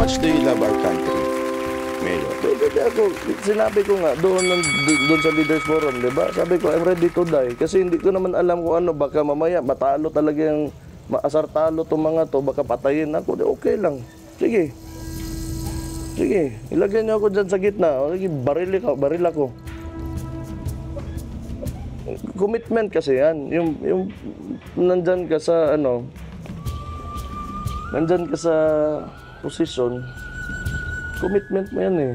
much do you love our country, Mayor? Kasi ako, sinabi ko nga, doon sa Leaders Forum, di ba? Sabi ko, I'm ready to die. Kasi hindi ko naman alam kung ano, baka mamaya matalo talaga yung, maasar talo itong mga to, baka patayin ako. Di, okay lang. Sige. Sige, ilagay niyo ako dyan sa gitna. Sige, baril ako. Commitment kasi yan. Yung nandyan ka sa, nandyan ka sa posisyon, commitment mo yan eh.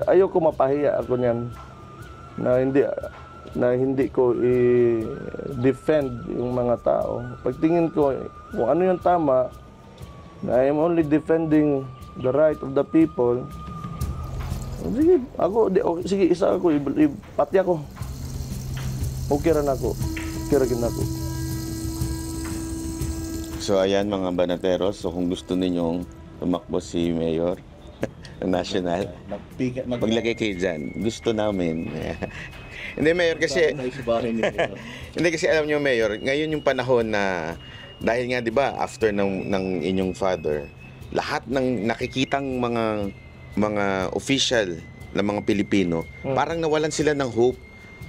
Ayoko mapahiya ako niyan na hindi ko i-defend yung mga tao. Pagtingin ko kung ano yung tama, na I am only defending the right of the people. Sige, sige, isa ako, pati ako. Okay rin ako. Okay rin ako. So ayan mga banateros, so kung gusto ninyong tumakbo si Mayor national, maglagay kayo dyan. Gusto namin. Hindi, Mayor, kasi hindi, kasi alam nyo, Mayor, ngayon yung panahon na dahil nga, di ba, after ng inyong father, lahat ng nakikitang mga official na mga Pilipino, parang nawalan sila ng hope.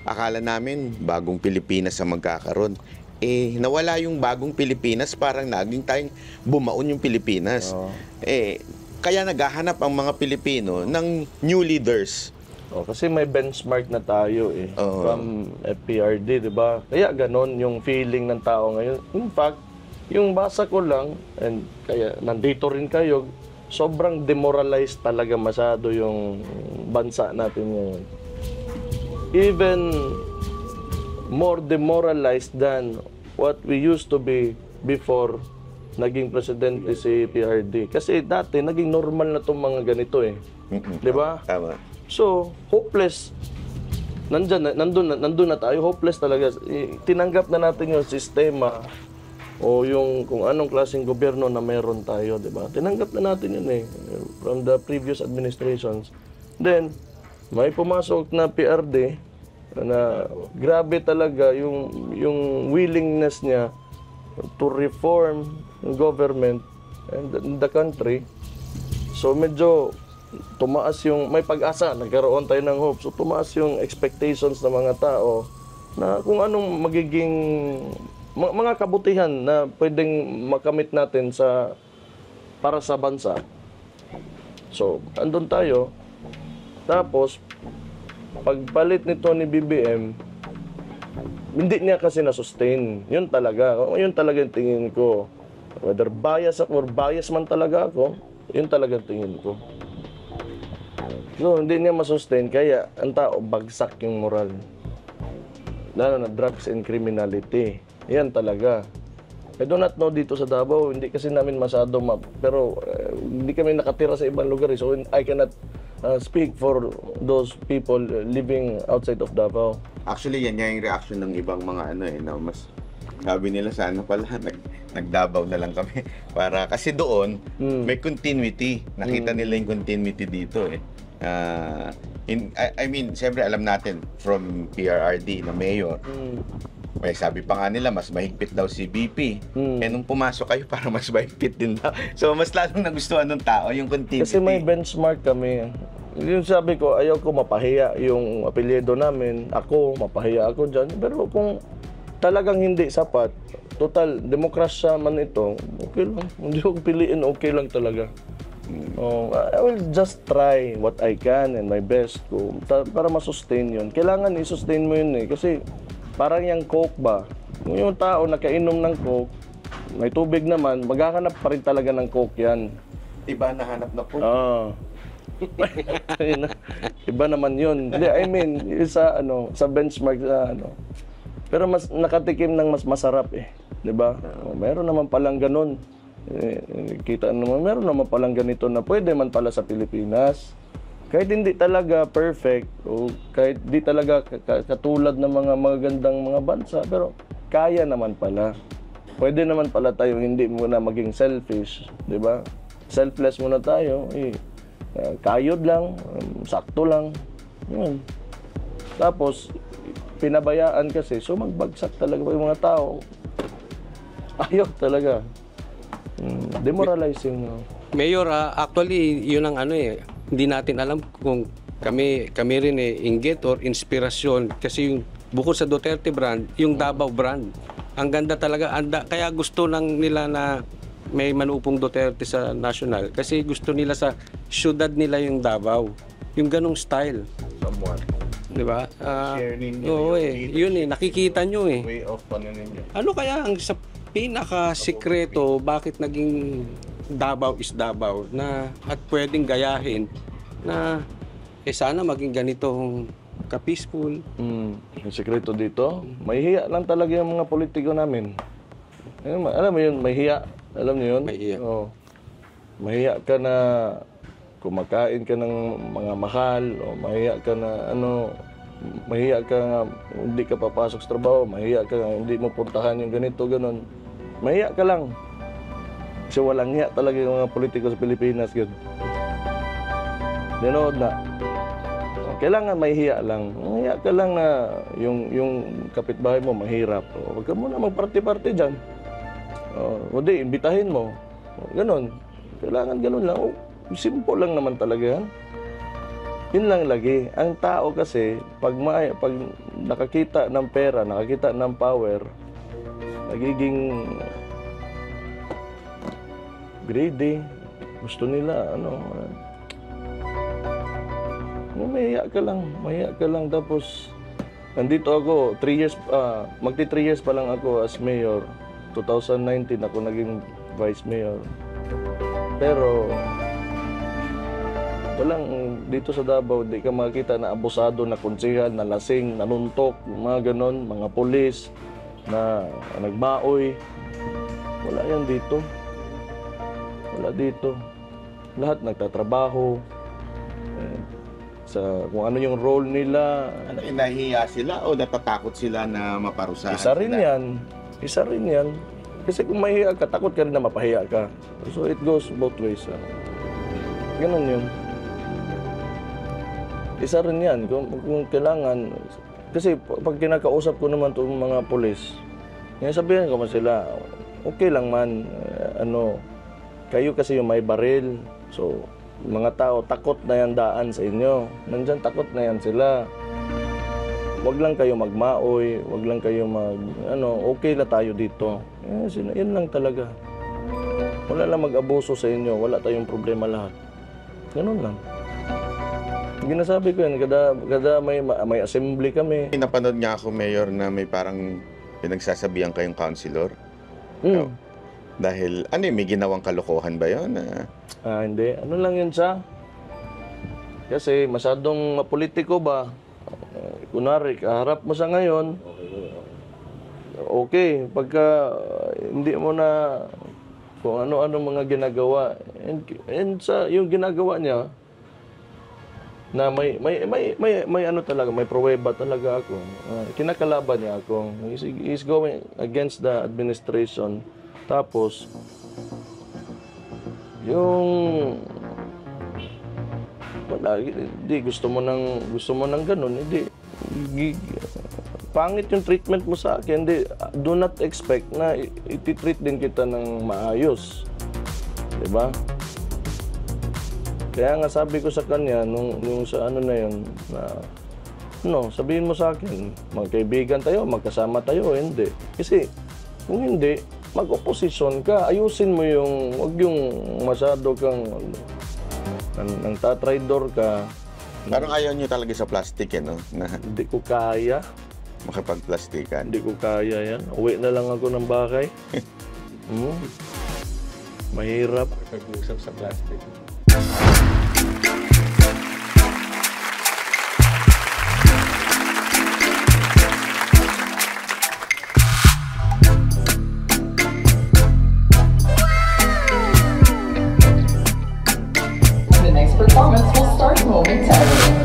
Akala namin bagong Pilipinas ang magkakaroon. Nawala yung bagong Pilipinas, parang naging tayong bumaon yung Pilipinas. Kaya naghahanap ang mga Pilipino ng new leaders. Kasi may benchmark na tayo from FPRD, di ba? Kaya ganon yung feeling ng tao ngayon. In fact, yung basa ko lang, and kaya nandito rin kayo, sobrang demoralized talaga masyado yung bansa natin ngayon. Even more demoralized than what we used to be before naging presidente si PRD. Kasi dati, naging normal na itong mga ganito Di ba? Tama. So, hopeless. Nandun na tayo. Hopeless talaga. Tinanggap na natin yung sistema o yung kung anong klaseng gobyerno na meron tayo, di ba? Tinanggap na natin yun from the previous administrations. Then, may pumasok na PRD na grabe talaga yung willingness niya to reform the government and the country. So medyo tumaas yung, may pag-asa, nagkaroon tayo ng hope. So tumaas yung expectations ng mga tao na kung anong magiging mga kabutihan na pwedeng makamit natin para sa bansa. So, andun tayo. Tapos, pagpalit nito ni BBM, hindi niya kasi na-sustain. Yun talaga yung tingin ko. Whether bias ako or bias man talaga ako, yun talaga tingin ko. So, hindi niya ma-sustain, kaya ang tao, bagsak yung moral. Lalo na drugs and criminality. Yan talaga. I do not know dito sa Davao, hindi kasi namin masyado pero hindi kami nakatira sa ibang lugar. So, I cannot speak for those people living outside of Davao. Actually, yan yung reaction ng ibang mga na mas sabi nila sana pala nagdabaw na lang kami para kasi doon may continuity. Nakita nila yung continuity dito I mean, siyempre alam natin from PRRD na mayor. May sabi pa nga nila, mas mahigpit daw si BP. Nung pumasok kayo, para mas mahigpit din daw. So, mas lalong nagustuhan ng tao yung continuity. Kasi may benchmark kami. Yung sabi ko, ayaw ko mapahiya yung apelyido namin. Ako, mapahiya ako dyan. Pero kung talagang hindi sapat, total, demokrasya man ito, okay lang. Hindi ko piliin, okay lang talaga. I will just try what I can and my best para masustain yun. Kailangan i-sustain mo yun kasi parang yung Coke ba? Yung tao nakainom ng Coke, may tubig naman, maghahanap pa rin talaga ng Coke yan. Iba na hanap na Coke. Iba naman yun. I mean, sa benchmark Pero mas nakatikim ng mas masarap di ba? Meron naman palang ganun. Kita naman, meron naman palang ganito na pwede man pala sa Pilipinas. Kahit hindi talaga perfect o kahit hindi talaga katulad ng mga magagandang mga bansa, pero kaya naman pala. Pwede naman pala tayo hindi muna maging selfish, di ba? Selfless muna tayo. Kayod lang, sakto lang. Yun. Tapos, pinabayaan kasi, so magbagsak talaga yung mga tao. Ayaw talaga. Demoralizing. Mayor, actually, yun ang ano hindi natin alam kung kami rin inggit or inspirasyon kasi yung bukod sa Duterte brand, yung Davao brand. Ang ganda talaga, kaya gusto lang nila na may manupong Duterte sa national kasi gusto nila sa syudad nila yung Davao. Yung ganong style. Somewhat. Di ba? Share ninyo Oo yung yun nakikita nyo Way of ninyo. Ano kaya ang sa pinaka-sikreto bakit naging Davao is Davao na at pwedeng gayahin na sana maging ganitong ka-peaceful. Yung sekreto dito, may hiya lang talaga yung mga politiko namin. Alam mo yun, may hiya. Alam niyo yun? May hiya. Oo. Mahiya ka na kumakain ka ng mga mahal o mahiya ka na mahiya ka nga hindi ka papasok sa trabaho, mahiya ka nga hindi mo puntahan yung ganito, ganon. Mahiya ka lang. Kasi walang hiya talaga yung mga politiko sa Pilipinas. Dinood na. Kailangan may hiya lang. Hiya ka lang na yung kapitbahay mo mahirap. Huwag ka muna magparty-party dyan. Hindi, imbitahin mo. Ganon. Kailangan ganon lang. Simple lang naman talaga yan. Yun lang lagi. Ang tao kasi, pag nakakita ng pera, nakakita ng power, nagiging greedy. Gusto nila, mahiya ka lang. Tapos, nandito ako, 3 years, magti 3 years pa lang ako as mayor. 2019 ako naging vice mayor. Pero, walang dito sa Davao, di ka makikita na abusado na konsehal, na lasing, nanuntok, mga ganon, mga pulis, na nagmaoy. Wala yan dito. Wala dito. Lahat nagtatrabaho. Sa kung ano yung role nila. Nahihiya sila o natatakot sila na maparusahan? Isa rin yan. Kasi kung mahiya ka, takot ka rin na mapahiya ka. So it goes both ways. Ganon yun. Isa rin yan. Kung kailangan, kasi pag kinakausap ko naman itong mga polis, sabihan ko man sila, okay lang man, kayo kasi yung may baril. So, mga tao, takot na yan daan sa inyo. Nandyan, takot na yan sila. Huwag lang kayo magmaoy, huwag lang kayo okay na tayo dito. Yan lang talaga. Wala lang mag-abuso sa inyo, wala tayong problema lahat. Ganun lang. Ginasabi ko yan, kada may assembly kami. Napanood nga ako, Mayor, na may parang pinagsasabihan kayong councilor. Dahil, may ginawang kalokohan ba yun? Hindi. Ano lang yun siya? Kasi masyadong mapolitiko ba? Kunwari, kaharap mo sa ngayon, okay. Pagka hindi mo na kung ano-ano mga ginagawa, and sa yung ginagawa niya, na may ano talaga, may pruweba talaga ako. Kinakalaban niya ako. He's going against the administration. Tapos, yung wala, hindi gusto mo nang ganun, hindi pangit yung treatment mo sa akin. Hindi, do not expect na i-treat din kita ng maayos. 'Di ba? Kaya nga sabi ko sa kanya nung sa na yun na sabihin mo sa akin, magkaibigan tayo, magkasama tayo, hindi. Kasi kung hindi, mag-opposition ka, ayusin mo wag yung masyado kang nang tatraidor ka. Parang ayaw nyo talaga sa plastic, no? Hindi ko kaya. Makipag-plastikan. Hindi ko kaya yan. Uwi na lang ako ng bahay. Mahirap. Pag-usap sa plastic. The next performance will start momentarily.